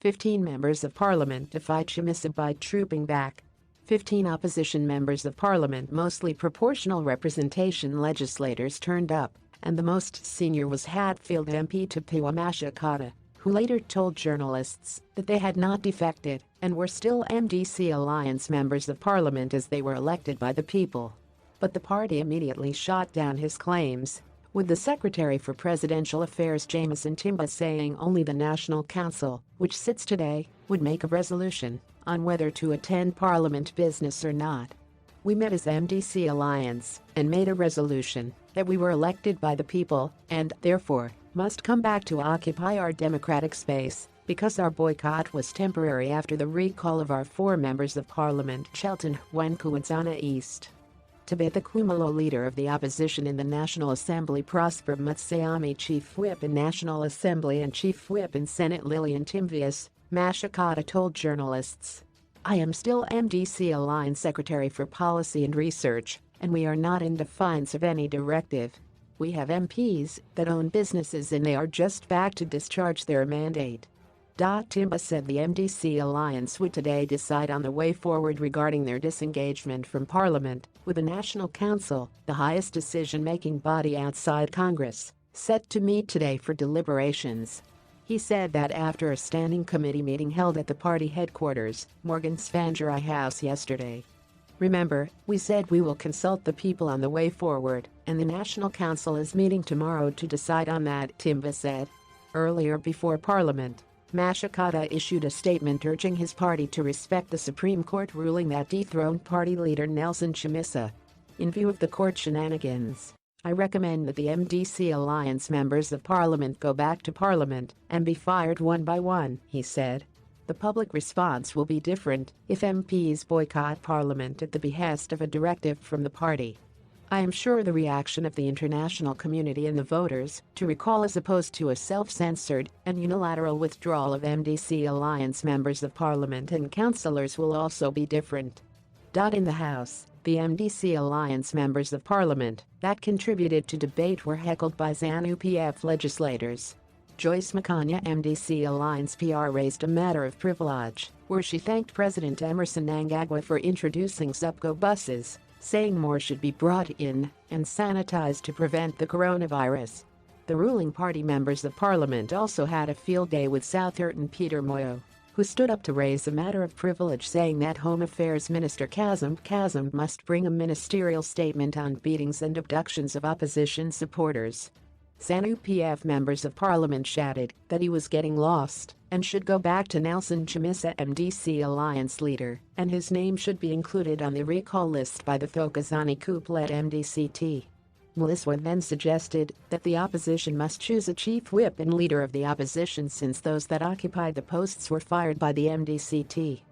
15 members of parliament defied Chamisa by trooping back. 15 opposition members of parliament, mostly proportional representation legislators, turned up, and the most senior was Hatfield MP Tapiwa Mashakada, who later told journalists that they had not defected and were still MDC Alliance members of parliament as they were elected by the people. But the party immediately shot down his claims, with the Secretary for Presidential Affairs Jameson Timba saying only the National Council, which sits today, would make a resolution on whether to attend parliament business or not. We met as MDC Alliance and made a resolution that we were elected by the people and, therefore, must come back to occupy our democratic space, because our boycott was temporary after the recall of our 4 members of parliament Shelton Wenkuanzana East. Tabe, the Kumalo leader of the opposition in the National Assembly, Prosper Mutsayami, Chief Whip in National Assembly and Chief Whip in Senate Lillian Timvius, Mashakada told journalists, "I am still MDC Alliance Secretary for Policy and Research, and we are not in defiance of any directive. We have MPs that own businesses and they are just back to discharge their mandate." Timba said the MDC Alliance would today decide on the way forward regarding their disengagement from Parliament, with the National Council, the highest decision-making body outside Congress, set to meet today for deliberations. He said that after a standing committee meeting held at the party headquarters, Morgan Tsvangirai House, yesterday. "Remember, we said we will consult the people on the way forward, and the National Council is meeting tomorrow to decide on that," Timba said. Earlier before Parliament, Mashakada issued a statement urging his party to respect the Supreme Court ruling that dethroned party leader Nelson Chamisa. "In view of the court shenanigans, I recommend that the MDC Alliance members of Parliament go back to Parliament and be fired one by one," he said. "The public response will be different if MPs boycott Parliament at the behest of a directive from the party. I am sure the reaction of the international community and the voters to recall as opposed to a self-censored and unilateral withdrawal of MDC Alliance members of Parliament and councillors will also be different." In the House, the MDC Alliance members of Parliament that contributed to debate were heckled by ZANU-PF legislators. Joyce Makanya, MDC Alliance PR, raised a matter of privilege, where she thanked President Emerson Mnangagwa for introducing SUBCO buses, saying more should be brought in and sanitized to prevent the coronavirus. The ruling party members of Parliament also had a field day with Southerton Peter Moyo, who stood up to raise a matter of privilege, saying that Home Affairs Minister Kazim must bring a ministerial statement on beatings and abductions of opposition supporters. ZANU-PF members of Parliament shouted that he was getting lost and should go back to Nelson Chamisa, MDC Alliance leader, and his name should be included on the recall list by the Thokozani coup-led MDCT. Mliswa then suggested that the opposition must choose a chief whip and leader of the opposition, since those that occupied the posts were fired by the MDCT.